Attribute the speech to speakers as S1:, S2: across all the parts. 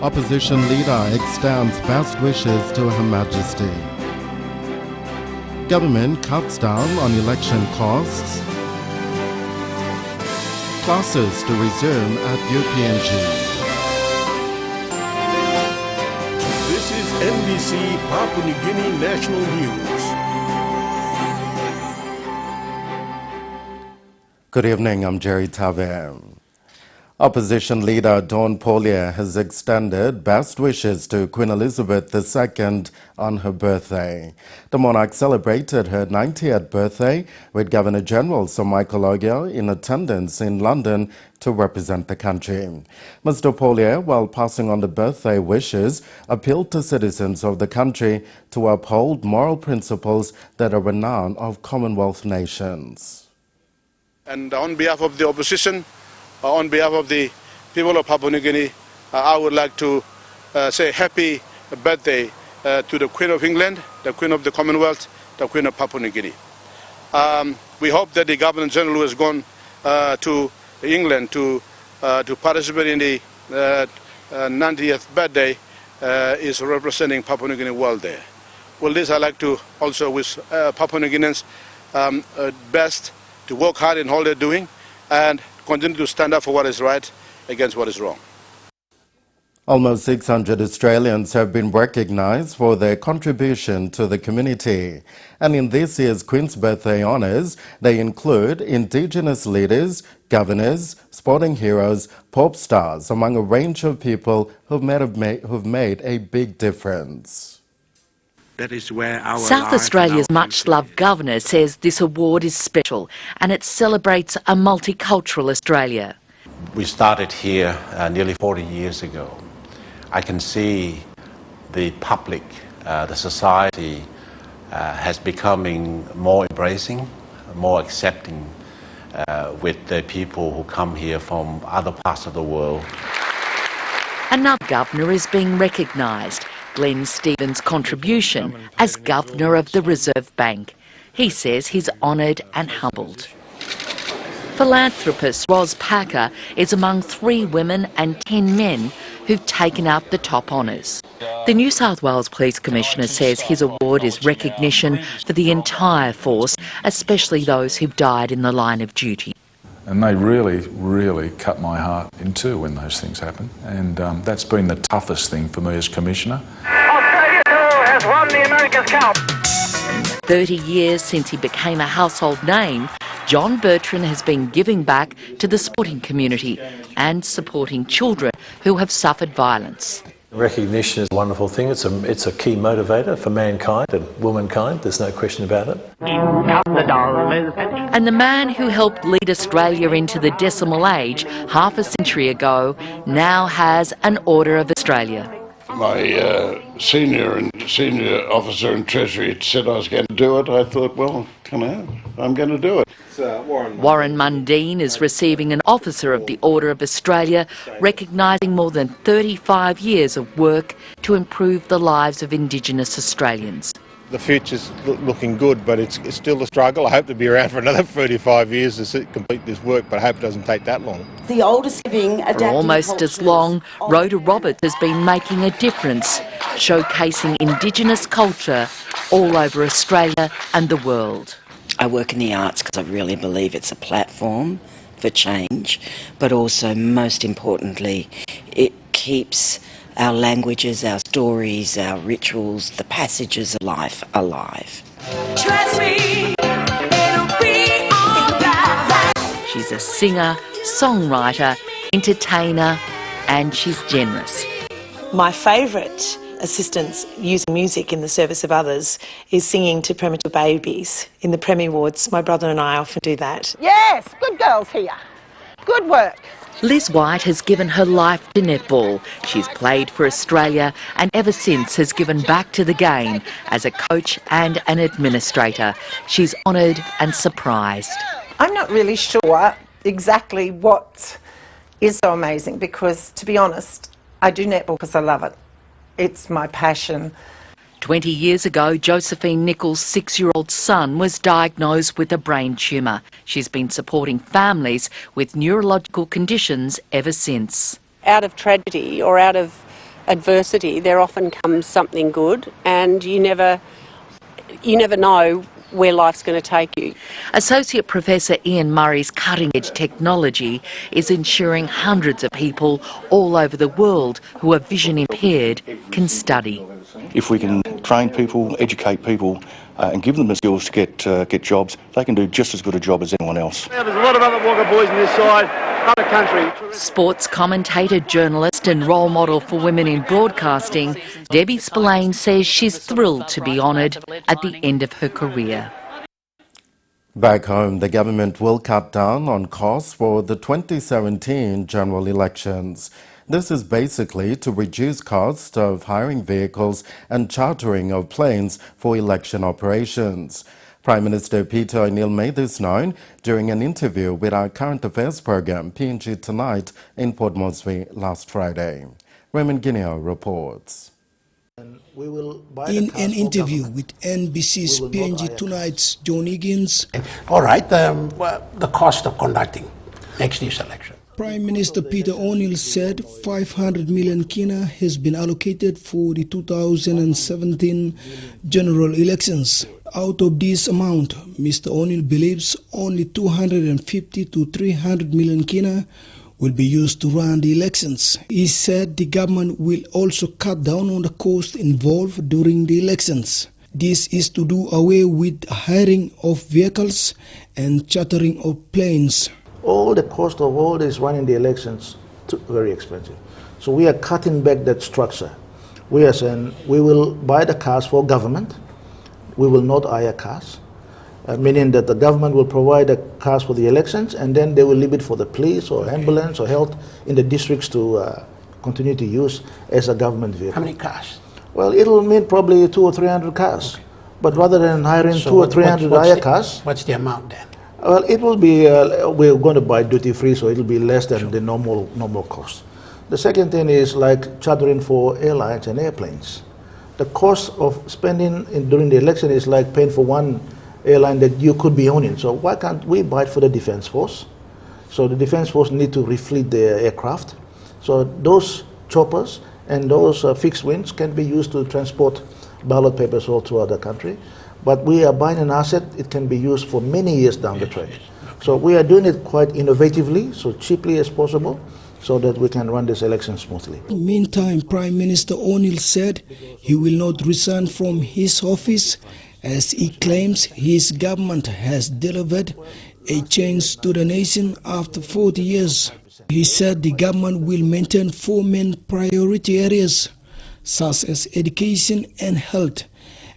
S1: Opposition leader extends best wishes to Her Majesty. Government cuts down on election costs. Classes to resume at UPNG.
S2: This is NBC Papua New Guinea National News.
S1: Good evening, I'm Jerry Tave. Opposition leader Dawn Paulier has extended best wishes to Queen Elizabeth II on her birthday. The monarch celebrated her 90th birthday with Governor-General Sir Michael Ogier in attendance in London to represent the country. Mr. Paulier, while passing on the birthday wishes, appealed to citizens of the country to uphold moral principles that are renowned of Commonwealth nations.
S3: And on behalf of the opposition, on behalf of the people of Papua New Guinea, I would like to say happy birthday to the Queen of England, the Queen of the Commonwealth, the Queen of Papua New Guinea. We hope that the Governor-General who has gone to England to participate in the 90th birthday is representing Papua New Guinea well there. Well, this I like to also wish Papua New Guineans best to work hard in all they're doing and continue to stand up for what is right against what is wrong.
S1: Almost 600 Australians have been recognised for their contribution to the community. And in this year's Queen's Birthday honours, they include Indigenous leaders, governors, sporting heroes, pop stars, among a range of people who've made a big difference.
S4: That is where our
S5: South Australia's much-loved governor says this award is special and it celebrates a multicultural Australia.
S6: We started here nearly 40 years ago. I can see the public, the society has becoming more embracing, more accepting with the people who come here from other parts of the world.
S5: Another governor is being recognised. Glenn Stevens' contribution as Governor of the Reserve Bank. He says he's honoured and humbled. Philanthropist Ros Packer is among 3 women and 10 men who've taken out the top honours. The New South Wales Police Commissioner says his award is recognition for the entire force, especially those who've died in the line of duty.
S7: And they really cut my heart in two when those things happen. And that's been the toughest thing for me as Commissioner.
S8: Australia has won the America's Cup.
S5: 30 years since he became a household name, John Bertrand has been giving back to the sporting community and supporting children who have suffered violence.
S9: Recognition is a wonderful thing. It's a key motivator for mankind and womankind. There's no question about it.
S5: And the man who helped lead Australia into the decimal age half a century ago now has an Order of Australia.
S3: My senior officer in Treasury said I was going to do it. I thought, well, I'm going to do it.
S5: Warren Mundine is receiving an Officer of the Order of Australia, recognising more than 35 years of work to improve the lives of Indigenous Australians.
S10: The future's looking good, but it's still a struggle. I hope to be around for another 35 years to complete this work, but I hope it doesn't take that long.
S11: The oldest living
S5: For almost as long, Rhoda Roberts has been making a difference, showcasing Indigenous culture all over Australia and the world.
S11: I work in the arts because I really believe it's a platform for change, but also, most importantly, it keeps our languages, our stories, our rituals, the passages of life alive.
S5: Trust me, it'll be all right. She's a singer, songwriter, entertainer, and she's generous.
S12: My favourite assistance using music in the service of others is singing to premature babies. In the Premier wards, my brother and I often do that.
S8: Yes, good girls here. Good work.
S5: Liz White has given her life to netball. She's played for Australia and ever since has given back to the game as a coach and an administrator. She's honoured and surprised.
S13: I'm not really sure exactly what is so amazing because, to be honest, I do netball because I love it. It's my passion.
S5: 20 years ago, Josephine Nichols' 6-year-old son was diagnosed with a brain tumour. She's been supporting families with neurological conditions ever since.
S12: Out of tragedy or out of
S14: adversity, there often comes something good, and you never know where life's going to take you.
S5: Associate Professor Ian Murray's cutting-edge technology is ensuring hundreds of people all over the world who are vision impaired can study.
S15: If we can train people, educate people and give them the skills to get jobs, they can do just as good a job as anyone else.
S16: There's a lot of other Wagga boys on this side, other country.
S5: Sports commentator, journalist and role model for women in broadcasting, Debbie Spillane says she's thrilled to be honoured at the end of her career.
S1: Back home, the government will cut down on costs for the 2017 general elections. This is basically to reduce costs of hiring vehicles and chartering of planes for election operations. Prime Minister Peter O'Neill made this known during an interview with our current affairs program, PNG Tonight, in Port Moresby last Friday. Raymond Guinea reports.
S17: In an interview with NBC's PNG Tonight's John Higgins,
S18: all right, the cost of conducting next year's election.
S17: Prime Minister Peter O'Neill said 500 million kina has been allocated for the 2017 general elections. Out of this amount, Mr. O'Neill believes only 250 to 300 million kina will be used to run the elections. He said the government will also cut down on the cost involved during the elections. This is to do away with hiring of vehicles and chartering of planes.
S18: All the cost of all this running the elections is very expensive. So we are cutting back that structure. We are saying we will buy the cars for government. We will not hire cars. Meaning that the government will provide the cars for the elections and then they will leave it for the police or ambulance or health in the districts to continue to use as a government vehicle.
S16: How many cars?
S18: Well, it will mean probably 200 or 300 cars. Okay. But rather than hiring 200 or 300 hire cars...
S16: What's the amount then?
S18: Well, it will be, we're going to buy duty free, so it will be less than the normal cost. The second thing is like chartering for airlines and airplanes. The cost of spending during the election is like paying for one airline that you could be owning. So why can't we buy it for the Defence Force? So the Defence Force need to refleet their aircraft. So those choppers and those fixed wings can be used to transport ballot papers all throughout the country. But we are buying an asset, it can be used for many years down the track. So we are doing it quite innovatively, so cheaply as possible, so that we can run this election smoothly.
S17: Meantime, Prime Minister O'Neill said he will not resign from his office as he claims his government has delivered a change to the nation after 40 years. He said the government will maintain four main priority areas, such as education and health,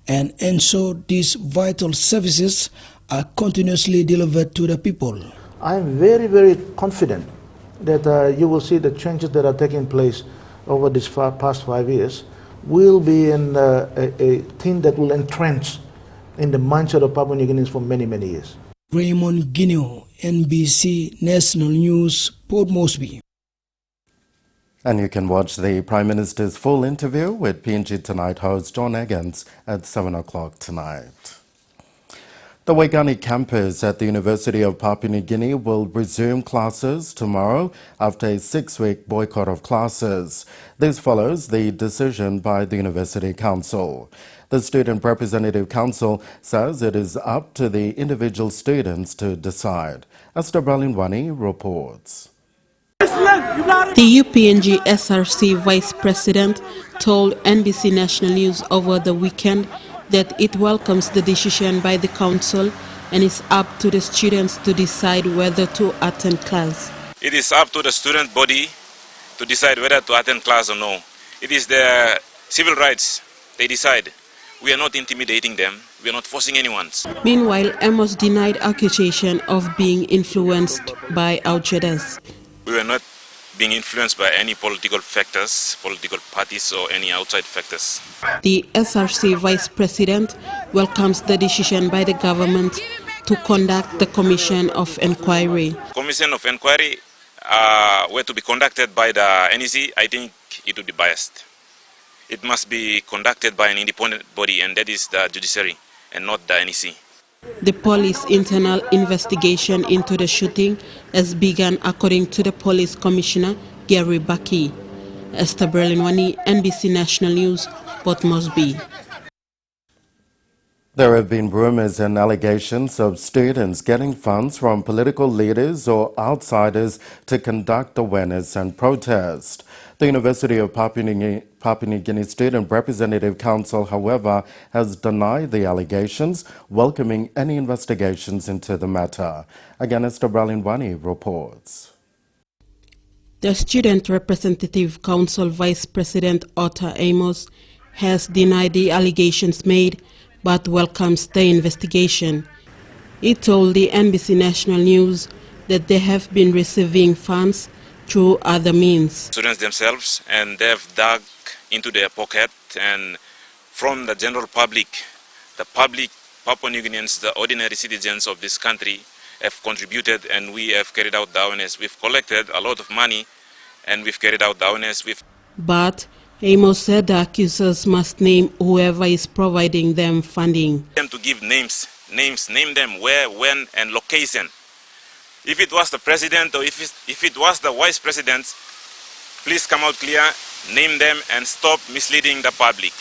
S17: and ensure these vital services are continuously delivered to the people.
S18: I am very, very confident that you will see the changes that are taking place over these past 5 years will be in a thing that will entrench in the mindset of Papua New Guineans for many, many years.
S17: Raymond Guinea, NBC National News, Port Moresby.
S1: And you can watch the Prime Minister's full interview with PNG Tonight host John Higgins at 7 o'clock tonight. The Waigani campus at the University of Papua New Guinea will resume classes tomorrow after a 6-week boycott of classes. This follows the decision by the University Council. The Student Representative Council says it is up to the individual students to decide. Esther Bralinwani reports.
S19: The UPNG SRC Vice President told NBC National News over the weekend that it welcomes the decision by the Council and is up to the students to decide whether to attend class.
S20: It is up to the student body to decide whether to attend class or no. It is their civil rights. They decide. We are not intimidating them. We are not forcing anyone.
S19: Meanwhile, Amos denied accusation of being influenced by outsiders.
S20: We were not being influenced by any political factors, political parties or any outside factors.
S19: The SRC Vice President welcomes the decision by the government to conduct the Commission of Inquiry.
S20: Commission of Inquiry were to be conducted by the NEC. I think it would be biased. It must be conducted by an independent body, and that is the judiciary and not the NEC.
S19: The police internal investigation into the shooting has begun, according to the police commissioner, Gary Bucky. Esther Berlinwani, NBC National News, Port Moresby.
S1: There have been rumors and allegations of students getting funds from political leaders or outsiders to conduct awareness and protest. The University of Papua New Guinea Student Representative Council, however, has denied the allegations, welcoming any investigations into the matter. Again, Esther Berlinwani reports.
S19: The Student Representative Council Vice President Otta Amos has denied the allegations made but welcomes the investigation. He told the NBC National News that they have been receiving funds through other means.
S20: Students themselves, and they've dug into their pocket, and from the general public, the public Papua New Guineans, the ordinary citizens of this country, have contributed, and we have carried out the awareness. We've collected a lot of money and we've carried out the awareness.
S19: But Amos said the accusers must name whoever is providing them funding.
S20: Them to give names, name them where, when, and location. If it was the president or if it was the vice president, please come out clear, name them, and stop misleading the public.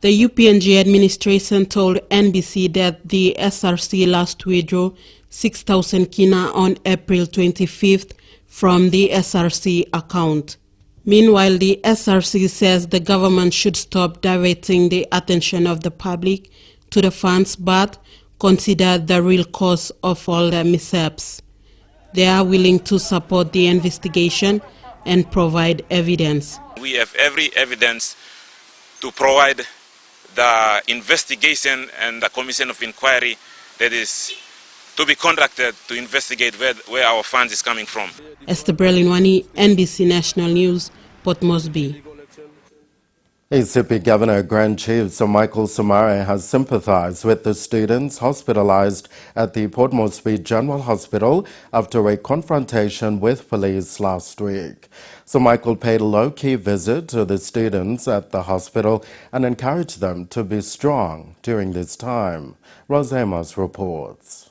S19: The UPNG administration told NBC that the SRC last withdrew 6,000 kina on April 25th from the SRC account. Meanwhile, the SRC says the government should stop diverting the attention of the public to the funds but consider the real cause of all the mishaps. They are willing to support the investigation and provide evidence.
S20: We have every evidence to provide the investigation and the commission of inquiry that is to be conducted to investigate where our funds is coming from.
S19: Esther Berlinwani, NBC National News, Port Moresby.
S1: ACP Governor Grand Chief Sir Michael Somare has sympathized with the students hospitalized at the Port Moresby General Hospital after a confrontation with police last week. Sir Michael paid a low-key visit to the students at the hospital and encouraged them to be strong during this time. Rose Amos reports.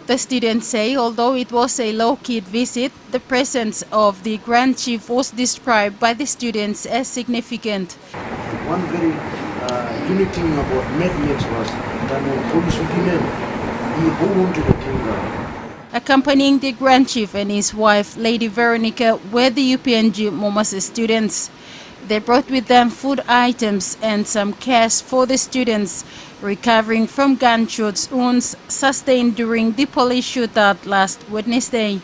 S21: The students say although it was a low-key visit, the presence of the Grand Chief was described by the students as significant.
S16: One very unique thing about Max was that when police would come in, he hold on to the king.
S21: Accompanying the Grand Chief and his wife, Lady Veronica, were the UPNG Momase students. They brought with them food items and some cash for the students recovering from gunshot wounds sustained during the police shootout last Wednesday.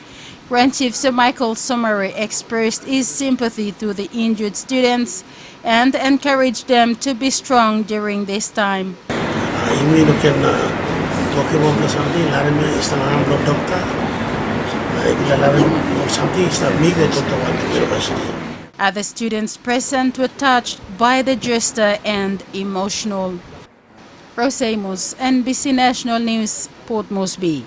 S21: Grand Chief Sir Michael Somare expressed his sympathy to the injured students and encouraged them to be strong during this time. Other students present were touched by the gesture and emotional. Rose Amos, NBC National News, Port Moresby.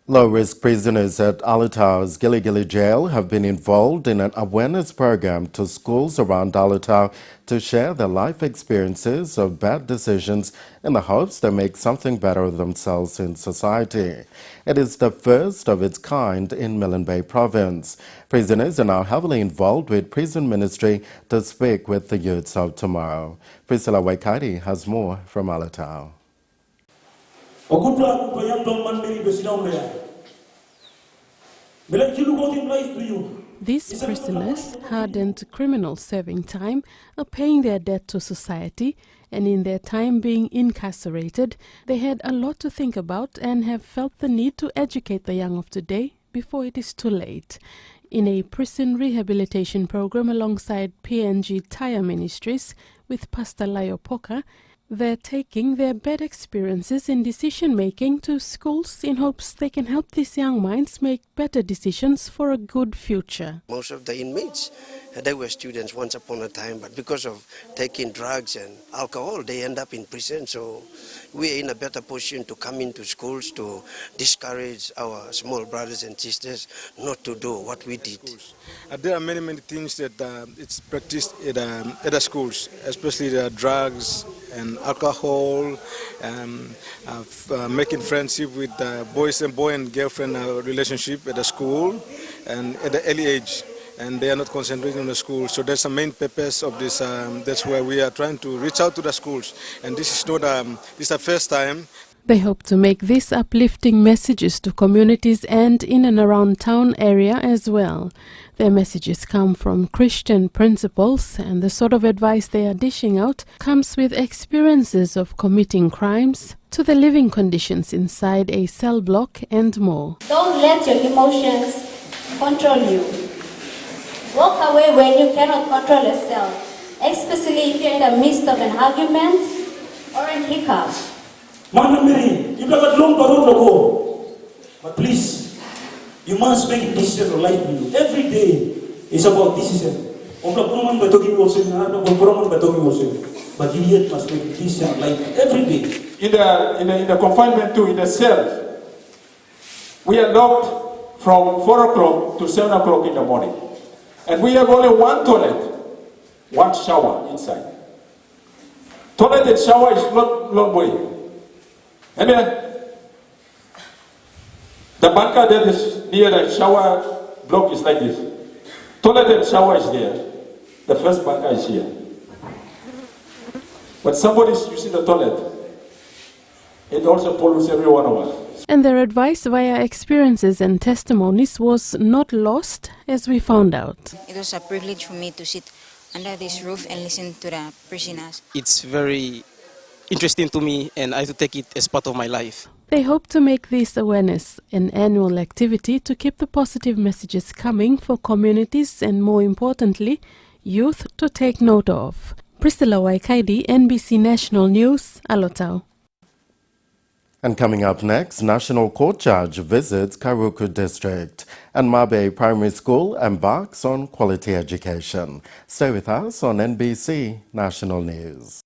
S1: Low-risk prisoners at Alutau's Gili Gili Jail have been involved in an awareness program to schools around Alutau to share their life experiences of bad decisions in the hopes they make something better of themselves in society. It is the first of its kind in Milne Bay Province. Prisoners are now heavily involved with prison ministry to speak with the youths of tomorrow. Priscilla Waikati has more from Alutau.
S22: These prisoners, hardened criminals serving time, are paying their debt to society, and in their time being incarcerated, they had a lot to think about and have felt the need to educate the young of today before it is too late. In a prison rehabilitation program alongside PNG Tire Ministries with Pastor Layo Poka, they're taking their bad experiences in decision-making to schools in hopes they can help these young minds make better decisions for a good future.
S23: Most of the inmates, they were students once upon a time, but because of taking drugs and alcohol, they end up in prison. So we're in a better position to come into schools to discourage our small brothers and sisters not to do what we did.
S24: There are many things that it's practiced at the schools, especially the drugs and alcohol, making friendship with boy and girlfriend relationship at the school and at the early age. and they are not concentrating on the school. So that's the main purpose of this. That's where we are trying to reach out to the schools. And this is not this is the first time.
S22: They hope to make these uplifting messages to communities and in and around town area as well. Their messages come from Christian principles, and the sort of advice they are dishing out comes with experiences of committing crimes, to the living conditions inside a cell block and more.
S2: Don't let your emotions control you. Walk away when you cannot control yourself, especially if you're in the midst of an argument or a hiccup.
S4: But please, you must make a decision of life. Every day is about decision. But you yet must make a decision of life every day.
S6: In the confinement too, in the cells, we are locked from 4 o'clock to 7 o'clock in the morning. And we have only one toilet, one shower inside. Toilet and shower is not long way. And then the bunker that is near the shower block is like this. Toilet and shower is there. The first bunker is here. But somebody is using the toilet. It also pollutes every one of us.
S22: And their advice via experiences and testimonies was not lost, as we found out.
S7: It was a privilege for me to sit under this roof and listen to the prisoners.
S25: It's very interesting to me, and I have to take it as part of my life.
S22: They hope to make this awareness an annual activity to keep the positive messages coming for communities and, more importantly, youth to take note of. Priscilla Waikaidi, NBC National News, Alotau.
S1: And coming up next, National Court Judge visits Kairuku District and Mabe Primary School embarks on quality education. Stay with us on NBC National News.